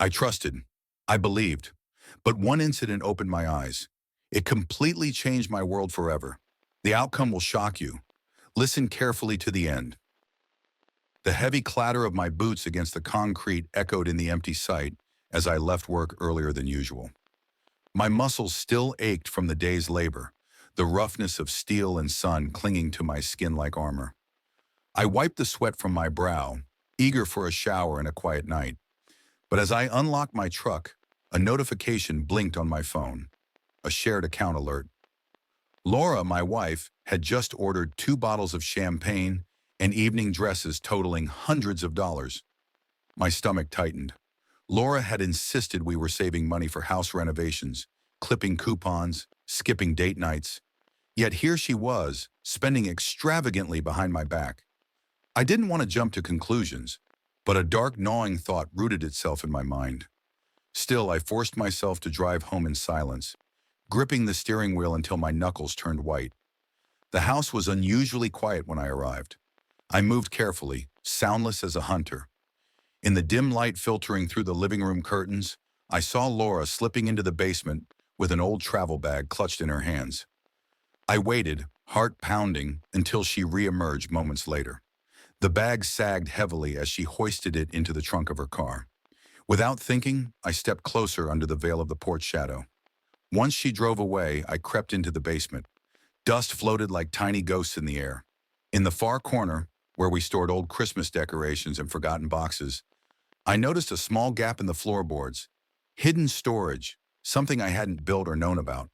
I trusted. I believed. But one incident opened my eyes. It completely changed my world forever. The outcome will shock you. Listen carefully to the end. The heavy clatter of my boots against the concrete echoed in the empty site as I left work earlier than usual. My muscles still ached from the day's labor, the roughness of steel and sun clinging to my skin like armor. I wiped the sweat from my brow, eager for a shower and a quiet night. But as I unlocked my truck, a notification blinked on my phone, a shared account alert. Laura, my wife, had just ordered 2 bottles of champagne and evening dresses totaling hundreds of dollars. My stomach tightened. Laura had insisted we were saving money for house renovations, clipping coupons, skipping date nights. Yet here she was, spending extravagantly behind my back. I didn't want to jump to conclusions, but a dark gnawing thought rooted itself in my mind. Still, I forced myself to drive home in silence, gripping the steering wheel until my knuckles turned white. The house was unusually quiet when I arrived. I moved carefully, soundless as a hunter. In the dim light filtering through the living room curtains, I saw Laura slipping into the basement with an old travel bag clutched in her hands. I waited, heart pounding, until she re-emerged moments later. The bag sagged heavily as she hoisted it into the trunk of her car. Without thinking, I stepped closer under the veil of the porch shadow. Once she drove away, I crept into the basement. Dust floated like tiny ghosts in the air. In the far corner, where we stored old Christmas decorations and forgotten boxes, I noticed a small gap in the floorboards. Hidden storage, something I hadn't built or known about.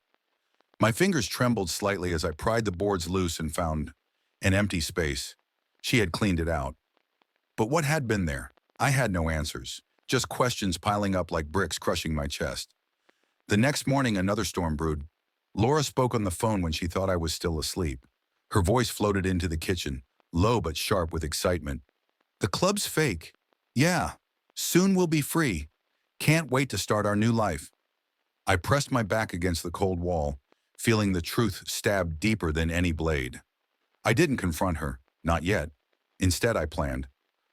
My fingers trembled slightly as I pried the boards loose and found an empty space. She had cleaned it out. But what had been there? I had no answers, just questions piling up like bricks crushing my chest. The next morning, another storm brewed. Laura spoke on the phone when she thought I was still asleep. Her voice floated into the kitchen, low but sharp with excitement. "The club's fake. Yeah, soon we'll be free. Can't wait to start our new life." I pressed my back against the cold wall, feeling the truth stabbed deeper than any blade. I didn't confront her, not yet. Instead, I planned.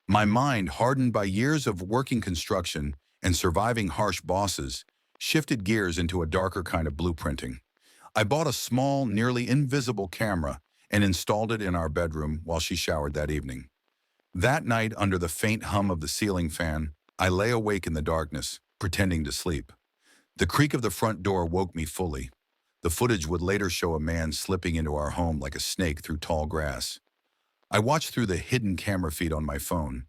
My mind, hardened by years of working construction and surviving harsh bosses, shifted gears into a darker kind of blueprinting. I bought a small, nearly invisible camera and installed it in our bedroom while she showered that evening. That night, under the faint hum of the ceiling fan, I lay awake in the darkness, pretending to sleep. The creak of the front door woke me fully. The footage would later show a man slipping into our home like a snake through tall grass. I watched through the hidden camera feed on my phone,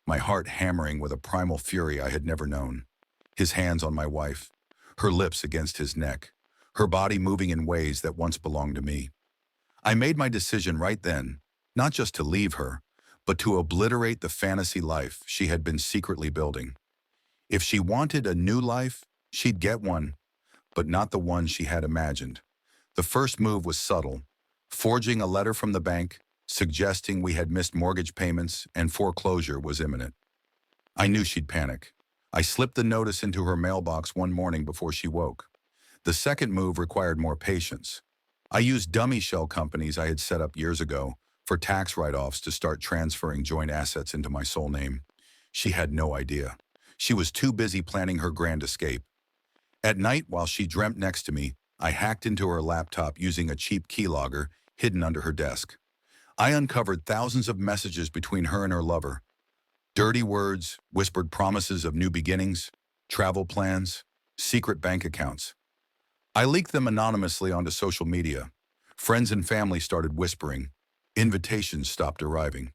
my heart hammering with a primal fury I had never known. His hands on my wife, her lips against his neck, her body moving in ways that once belonged to me. I made my decision right then, not just to leave her, but to obliterate the fantasy life she had been secretly building. If she wanted a new life, she'd get one, but not the one she had imagined. The first move was subtle, forging a letter from the bank, suggesting we had missed mortgage payments and foreclosure was imminent. I knew she'd panic. I slipped the notice into her mailbox one morning before she woke. The second move required more patience. I used dummy shell companies I had set up years ago for tax write-offs to start transferring joint assets into my sole name. She had no idea. She was too busy planning her grand escape. At night, while she dreamt next to me, I hacked into her laptop using a cheap keylogger hidden under her desk. I uncovered thousands of messages between her and her lover. Dirty words, whispered promises of new beginnings, travel plans, secret bank accounts. I leaked them anonymously onto social media. Friends and family started whispering. Invitations stopped arriving.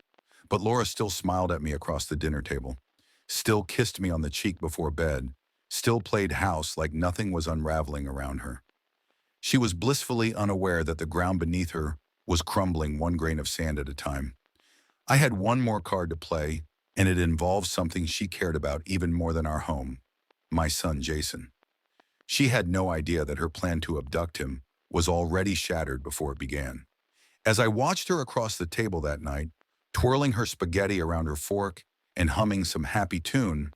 But Laura still smiled at me across the dinner table, still kissed me on the cheek before bed, still played house like nothing was unraveling around her. She was blissfully unaware that the ground beneath her was crumbling one grain of sand at a time. I had one more card to play, and it involved something she cared about even more than our home, my son Jason. She had no idea that her plan to abduct him was already shattered before it began. As I watched her across the table that night, twirling her spaghetti around her fork and humming some happy tune,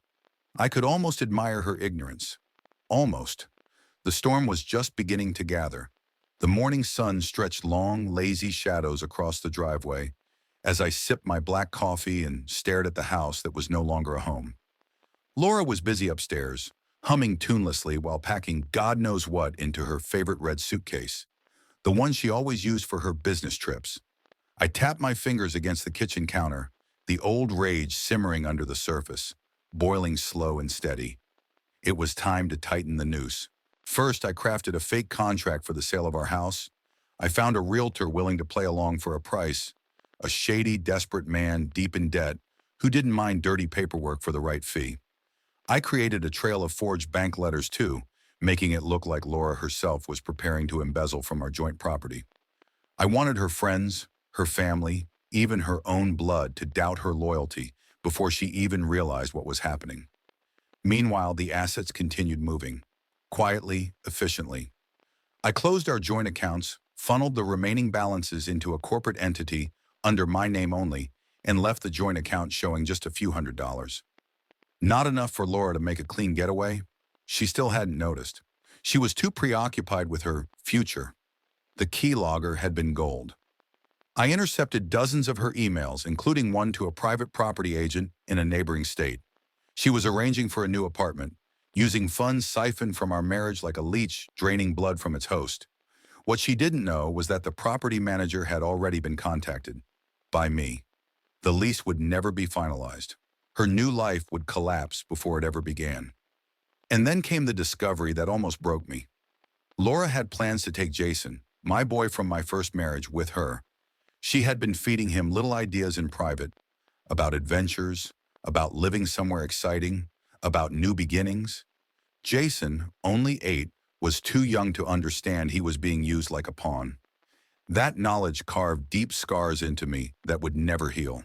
I could almost admire her ignorance. Almost. The storm was just beginning to gather. The morning sun stretched long, lazy shadows across the driveway as I sipped my black coffee and stared at the house that was no longer a home. Laura was busy upstairs, humming tunelessly while packing God knows what into her favorite red suitcase, the one she always used for her business trips. I tapped my fingers against the kitchen counter, the old rage simmering under the surface, boiling slow and steady. It was time to tighten the noose. First, I crafted a fake contract for the sale of our house. I found a realtor willing to play along for a price, a shady, desperate man deep in debt who didn't mind dirty paperwork for the right fee. I created a trail of forged bank letters too, making it look like Laura herself was preparing to embezzle from our joint property. I wanted her friends, her family, even her own blood to doubt her loyalty before she even realized what was happening. Meanwhile, the assets continued moving, quietly, efficiently. I closed our joint accounts, funneled the remaining balances into a corporate entity under my name only, and left the joint account showing just a few $100s. Not enough for Laura to make a clean getaway? She still hadn't noticed. She was too preoccupied with her future. The keylogger had been gold. I intercepted dozens of her emails, including one to a private property agent in a neighboring state. She was arranging for a new apartment, using funds siphoned from our marriage like a leech draining blood from its host. What she didn't know was that the property manager had already been contacted. By me. The lease would never be finalized. Her new life would collapse before it ever began. And then came the discovery that almost broke me. Laura had plans to take Jason, my boy from my first marriage, with her. She had been feeding him little ideas in private, about adventures, about living somewhere exciting, about new beginnings. Jason, only 8, was too young to understand he was being used like a pawn. That knowledge carved deep scars into me that would never heal.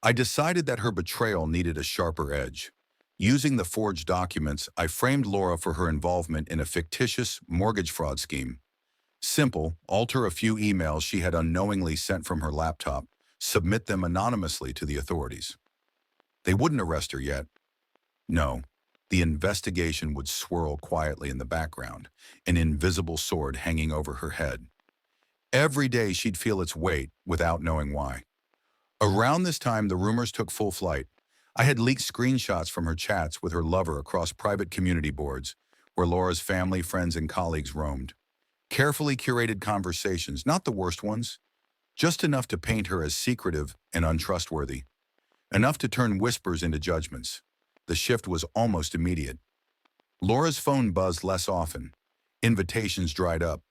I decided that her betrayal needed a sharper edge. Using the forged documents, I framed Laura for her involvement in a fictitious mortgage fraud scheme. Simple, alter a few emails she had unknowingly sent from her laptop, submit them anonymously to the authorities. They wouldn't arrest her yet. No, the investigation would swirl quietly in the background, an invisible sword hanging over her head. Every day she'd feel its weight without knowing why. Around this time, the rumors took full flight. I had leaked screenshots from her chats with her lover across private community boards, where Laura's family, friends, and colleagues roamed. Carefully curated conversations, not the worst ones, just enough to paint her as secretive and untrustworthy. Enough to turn whispers into judgments. The shift was almost immediate. Laura's phone buzzed less often. Invitations dried up.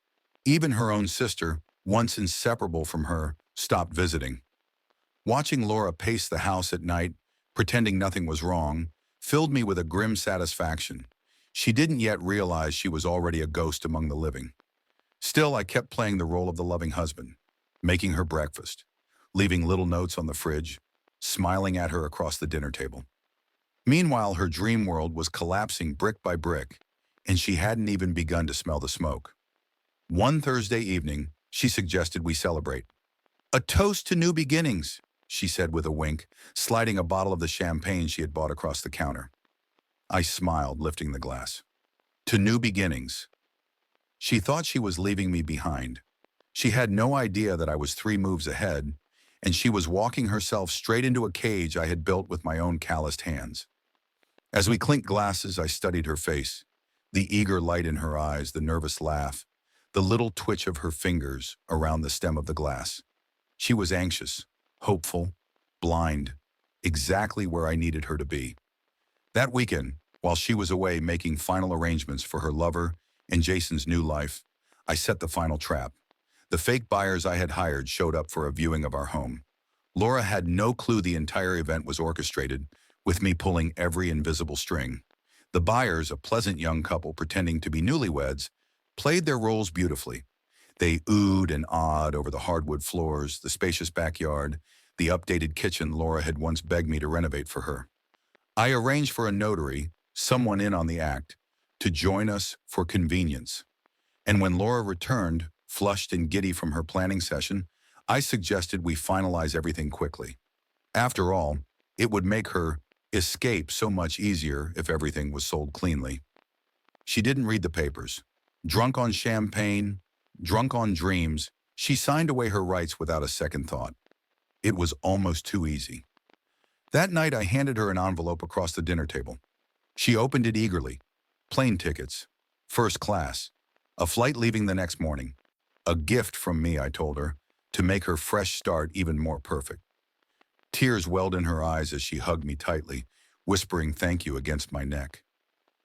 Even her own sister, once inseparable from her, stopped visiting. Watching Laura pace the house at night, pretending nothing was wrong, filled me with a grim satisfaction. She didn't yet realize she was already a ghost among the living. Still, I kept playing the role of the loving husband, making her breakfast, leaving little notes on the fridge, smiling at her across the dinner table. Meanwhile, her dream world was collapsing brick by brick, and she hadn't even begun to smell the smoke. One Thursday evening, she suggested we celebrate. "A toast to new beginnings," she said with a wink, sliding a bottle of the champagne she had bought across the counter. I smiled, lifting the glass. To new beginnings. She thought she was leaving me behind. She had no idea that I was 3 moves ahead, and she was walking herself straight into a cage I had built with my own calloused hands. As we clinked glasses, I studied her face, the eager light in her eyes, the nervous laugh, the little twitch of her fingers around the stem of the glass. She was anxious, hopeful, blind, exactly where I needed her to be. That weekend, while she was away making final arrangements for her lover and Jason's new life, I set the final trap. The fake buyers I had hired showed up for a viewing of our home. Laura had no clue the entire event was orchestrated, with me pulling every invisible string. The buyers, a pleasant young couple pretending to be newlyweds, played their roles beautifully. They oohed and awed over the hardwood floors, the spacious backyard, the updated kitchen Laura had once begged me to renovate for her. I arranged for a notary, someone in on the act, to join us for convenience. And when Laura returned, flushed and giddy from her planning session, I suggested we finalize everything quickly. After all, it would make her escape so much easier if everything was sold cleanly. She didn't read the papers. Drunk on champagne, drunk on dreams, she signed away her rights without a second thought. It was almost too easy. That night, I handed her an envelope across the dinner table. She opened it eagerly. Plane tickets. First class. A flight leaving the next morning. A gift from me, I told her, to make her fresh start even more perfect. Tears welled in her eyes as she hugged me tightly, whispering thank you against my neck.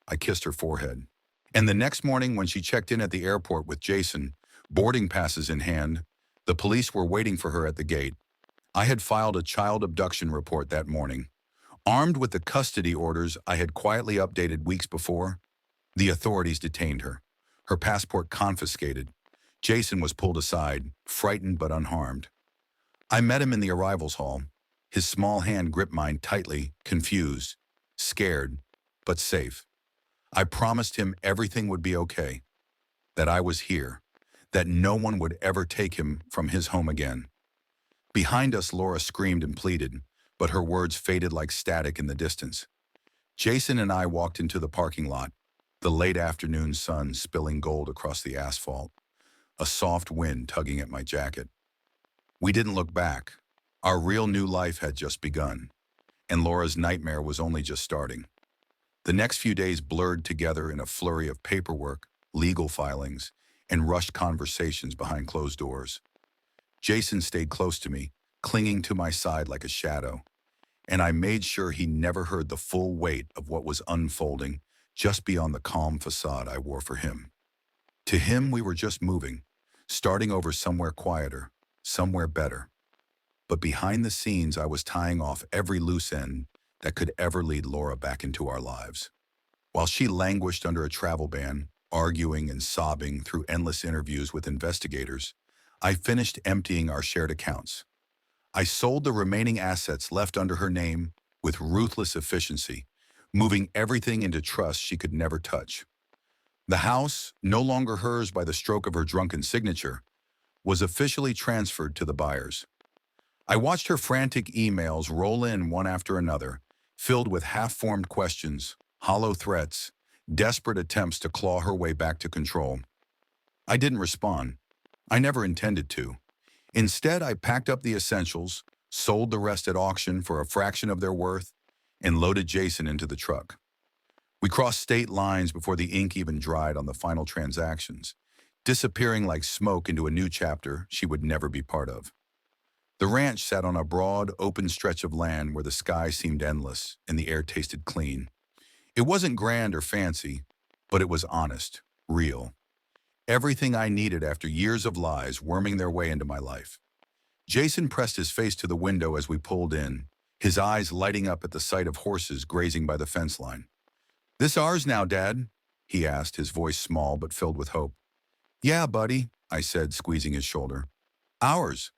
I kissed her forehead. And the next morning when she checked in at the airport with Jason, boarding passes in hand, the police were waiting for her at the gate. I had filed a child abduction report that morning. Armed with the custody orders I had quietly updated weeks before, the authorities detained her. Her passport confiscated. Jason was pulled aside, frightened but unharmed. I met him in the arrivals hall. His small hand gripped mine tightly, confused, scared, but safe. I promised him everything would be okay, that I was here, that no one would ever take him from his home again. Behind us, Laura screamed and pleaded, but her words faded like static in the distance. Jason and I walked into the parking lot, the late afternoon sun spilling gold across the asphalt, a soft wind tugging at my jacket. We didn't look back. Our real new life had just begun, and Laura's nightmare was only just starting. The next few days blurred together in a flurry of paperwork, legal filings, and rushed conversations behind closed doors. Jason stayed close to me, clinging to my side like a shadow, and I made sure he never heard the full weight of what was unfolding just beyond the calm facade I wore for him. To him, we were just moving, starting over somewhere quieter, somewhere better. But behind the scenes, I was tying off every loose end that could ever lead Laura back into our lives. While she languished under a travel ban, arguing and sobbing through endless interviews with investigators, I finished emptying our shared accounts. I sold the remaining assets left under her name with ruthless efficiency, moving everything into trust she could never touch. The house, no longer hers by the stroke of her drunken signature, was officially transferred to the buyers. I watched her frantic emails roll in one after another, filled with half-formed questions, hollow threats, desperate attempts to claw her way back to control. I didn't respond. I never intended to. Instead, I packed up the essentials, sold the rest at auction for a fraction of their worth, and loaded Jason into the truck. We crossed state lines before the ink even dried on the final transactions, disappearing like smoke into a new chapter she would never be part of. The ranch sat on a broad, open stretch of land where the sky seemed endless and the air tasted clean. It wasn't grand or fancy, but it was honest, real. Everything I needed after years of lies worming their way into my life. Jason pressed his face to the window as we pulled in, his eyes lighting up at the sight of horses grazing by the fence line. "This ours now, Dad?" he asked, his voice small but filled with hope. "Yeah, buddy," I said, squeezing his shoulder. "Ours."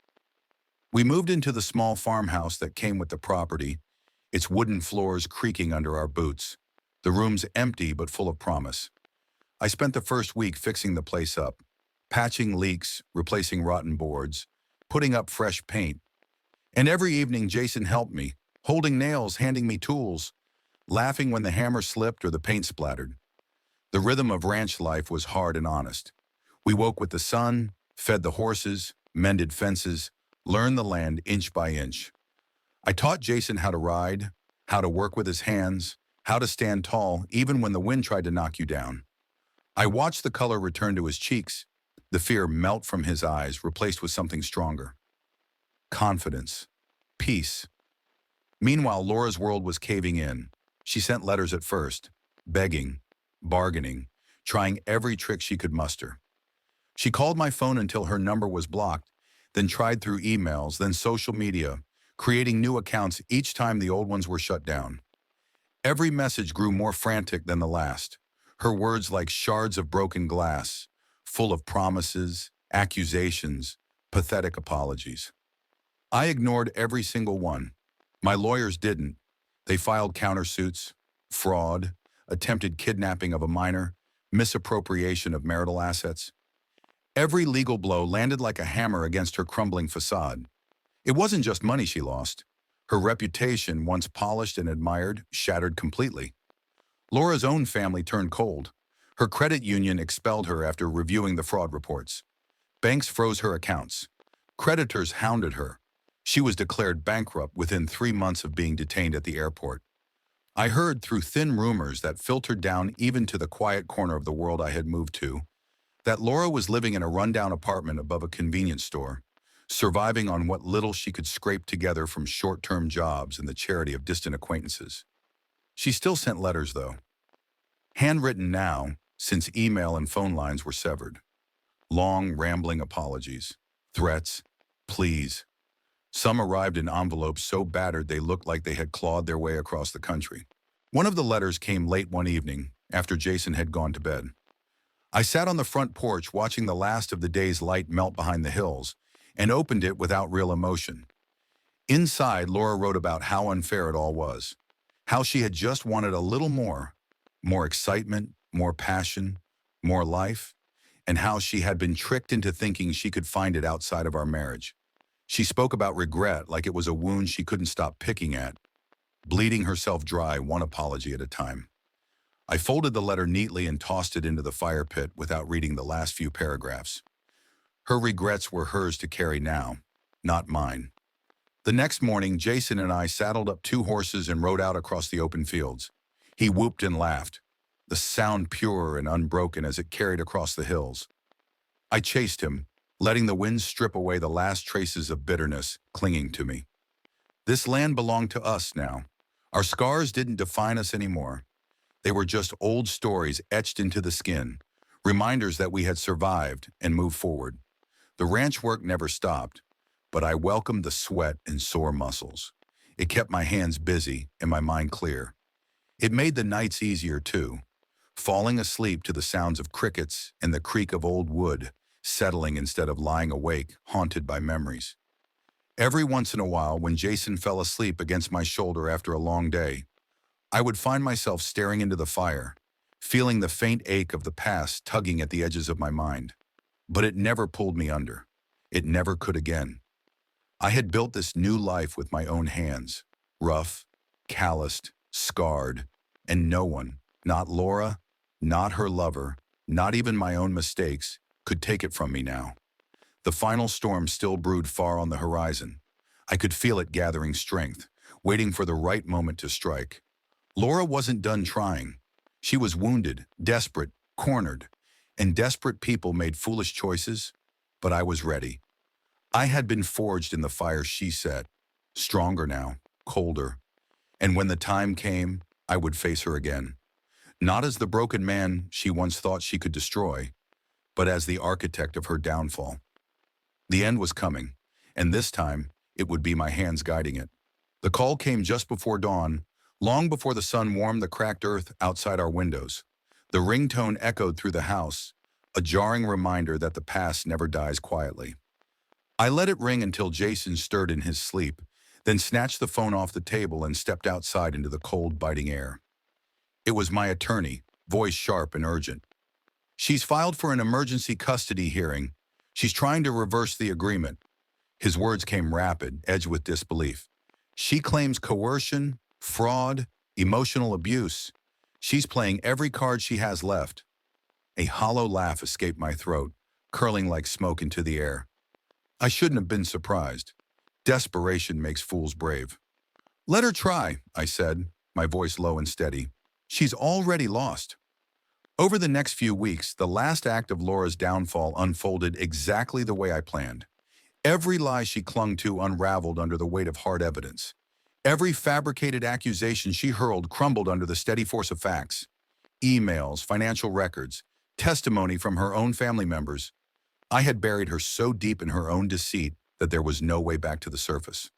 We moved into the small farmhouse that came with the property, its wooden floors creaking under our boots, the rooms empty but full of promise. I spent the first week fixing the place up, patching leaks, replacing rotten boards, putting up fresh paint. And every evening Jason helped me, holding nails, handing me tools, laughing when the hammer slipped or the paint splattered. The rhythm of ranch life was hard and honest. We woke with the sun, fed the horses, mended fences, learned the land inch by inch. I taught Jason how to ride, how to work with his hands, how to stand tall even when the wind tried to knock you down. I watched the color return to his cheeks, the fear melt from his eyes, replaced with something stronger. Confidence. Peace. Meanwhile, Laura's world was caving in. She sent letters at first, begging, bargaining, trying every trick she could muster. She called my phone until her number was blocked, then tried through emails, then social media, creating new accounts each time the old ones were shut down. Every message grew more frantic than the last, her words like shards of broken glass, full of promises, accusations, pathetic apologies. I ignored every single one. My lawyers didn't. They filed countersuits, fraud, attempted kidnapping of a minor, misappropriation of marital assets. Every legal blow landed like a hammer against her crumbling facade. It wasn't just money she lost. Her reputation, once polished and admired, shattered completely. Laura's own family turned cold. Her credit union expelled her after reviewing the fraud reports. Banks froze her accounts. Creditors hounded her. She was declared bankrupt within 3 months of being detained at the airport. I heard through thin rumors that filtered down even to the quiet corner of the world I had moved to, that Laura was living in a rundown apartment above a convenience store, surviving on what little she could scrape together from short-term jobs and the charity of distant acquaintances. She still sent letters, though. Handwritten now, since email and phone lines were severed. Long, rambling apologies, threats, pleas. Some arrived in envelopes so battered they looked like they had clawed their way across the country. One of the letters came late one evening, after Jason had gone to bed. I sat on the front porch watching the last of the day's light melt behind the hills, and opened it without real emotion. Inside, Laura wrote about how unfair it all was, how she had just wanted a little more excitement, more passion, more life, and how she had been tricked into thinking she could find it outside of our marriage. She spoke about regret like it was a wound she couldn't stop picking at, bleeding herself dry one apology at a time. I folded the letter neatly and tossed it into the fire pit without reading the last few paragraphs. Her regrets were hers to carry now, not mine. The next morning, Jason and I saddled up 2 horses and rode out across the open fields. He whooped and laughed, the sound pure and unbroken as it carried across the hills. I chased him, letting the wind strip away the last traces of bitterness clinging to me. This land belonged to us now. Our scars didn't define us anymore. They were just old stories etched into the skin, reminders that we had survived and moved forward. The ranch work never stopped, but I welcomed the sweat and sore muscles. It kept my hands busy and my mind clear. It made the nights easier too, falling asleep to the sounds of crickets and the creak of old wood, settling instead of lying awake, haunted by memories. Every once in a while, when Jason fell asleep against my shoulder after a long day, I would find myself staring into the fire, feeling the faint ache of the past tugging at the edges of my mind. But it never pulled me under. It never could again. I had built this new life with my own hands, rough, calloused, scarred, and no one, not Laura, not her lover, not even my own mistakes, could take it from me now. The final storm still brewed far on the horizon. I could feel it gathering strength, waiting for the right moment to strike. Laura wasn't done trying. She was wounded, desperate, cornered, and desperate people made foolish choices, but I was ready. I had been forged in the fire she set, stronger now, colder, and when the time came, I would face her again. Not as the broken man she once thought she could destroy, but as the architect of her downfall. The end was coming, and this time, it would be my hands guiding it. The call came just before dawn, long before the sun warmed the cracked earth outside our windows. The ringtone echoed through the house, a jarring reminder that the past never dies quietly. I let it ring until Jason stirred in his sleep, then snatched the phone off the table and stepped outside into the cold, biting air. It was my attorney, voice sharp and urgent. "She's filed for an emergency custody hearing. She's trying to reverse the agreement." His words came rapid, edged with disbelief. "She claims coercion, fraud, emotional abuse. She's playing every card she has left." A hollow laugh escaped my throat, curling like smoke into the air. I shouldn't have been surprised. Desperation makes fools brave. "Let her try," I said, my voice low and steady. "She's already lost." Over the next few weeks, the last act of Laura's downfall unfolded exactly the way I planned. Every lie she clung to unraveled under the weight of hard evidence. Every fabricated accusation she hurled crumbled under the steady force of facts. Emails, financial records, testimony from her own family members. I had buried her so deep in her own deceit that there was no way back to the surface.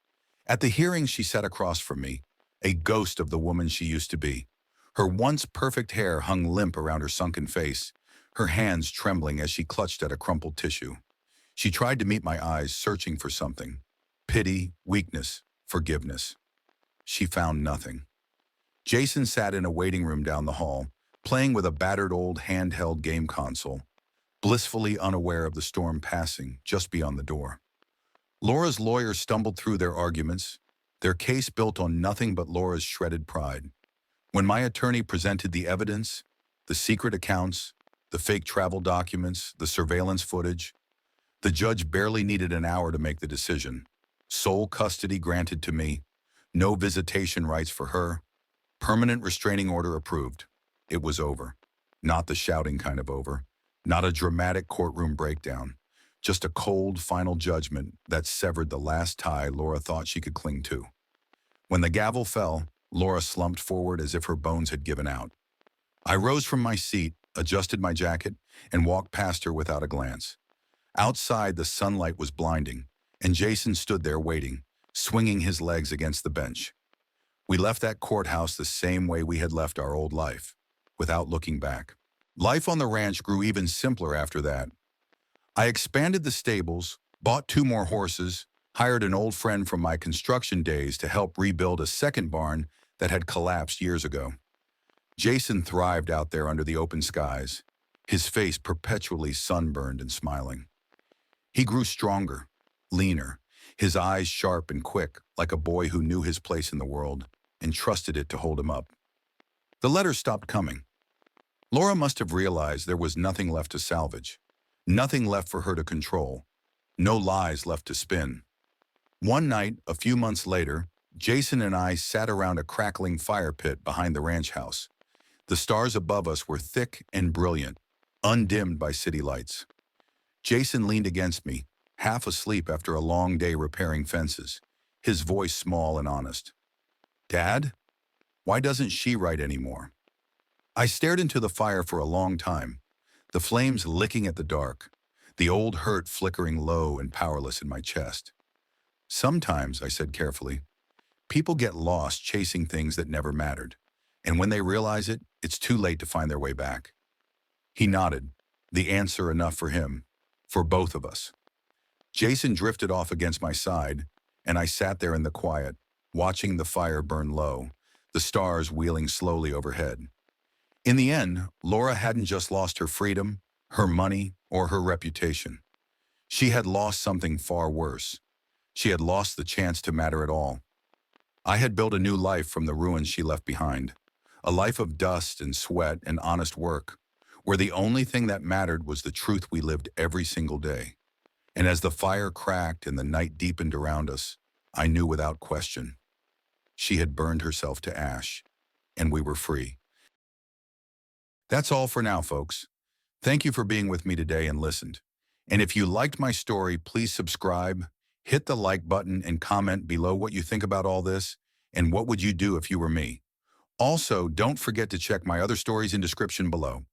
At the hearing, she sat across from me, a ghost of the woman she used to be. Her once perfect hair hung limp around her sunken face, her hands trembling as she clutched at a crumpled tissue. She tried to meet my eyes, searching for something. Pity, weakness, forgiveness. She found nothing. Jason sat in a waiting room down the hall, playing with a battered old handheld game console, blissfully unaware of the storm passing just beyond the door. Laura's lawyers stumbled through their arguments, their case built on nothing but Laura's shredded pride. When my attorney presented the evidence, the secret accounts, the fake travel documents, the surveillance footage, the judge barely needed an hour to make the decision. Sole custody granted to me, no visitation rights for her. Permanent restraining order approved. It was over. Not the shouting kind of over. Not a dramatic courtroom breakdown. Just a cold, final judgment that severed the last tie Laura thought she could cling to. When the gavel fell, Laura slumped forward as if her bones had given out. I rose from my seat, adjusted my jacket, and walked past her without a glance. Outside, the sunlight was blinding, and Jason stood there waiting, swinging his legs against the bench. We left that courthouse the same way we had left our old life, without looking back. Life on the ranch grew even simpler after that. I expanded the stables, bought 2 more horses, hired an old friend from my construction days to help rebuild a second barn that had collapsed years ago. Jason thrived out there under the open skies, his face perpetually sunburned and smiling. He grew stronger, leaner, his eyes sharp and quick, like a boy who knew his place in the world and trusted it to hold him up. The letters stopped coming. Laura must have realized there was nothing left to salvage, nothing left for her to control, no lies left to spin. One night, a few months later, Jason and I sat around a crackling fire pit behind the ranch house. The stars above us were thick and brilliant, undimmed by city lights. Jason leaned against me, half asleep after a long day repairing fences, his voice small and honest. "Dad, why doesn't she write anymore?" I stared into the fire for a long time, the flames licking at the dark, the old hurt flickering low and powerless in my chest. "Sometimes," I said carefully, "people get lost chasing things that never mattered, and when they realize it, it's too late to find their way back." He nodded, the answer enough for him, for both of us. Jason drifted off against my side, and I sat there in the quiet, watching the fire burn low, the stars wheeling slowly overhead. In the end, Laura hadn't just lost her freedom, her money, or her reputation. She had lost something far worse. She had lost the chance to matter at all. I had built a new life from the ruins she left behind, a life of dust and sweat and honest work, where the only thing that mattered was the truth we lived every single day. And as the fire cracked and the night deepened around us, I knew without question. She had burned herself to ash, and we were free. That's all for now, folks. Thank you for being with me today and listened. And if you liked my story, please subscribe, hit the like button, and comment below what you think about all this, and what would you do if you were me. Also, don't forget to check my other stories in description below.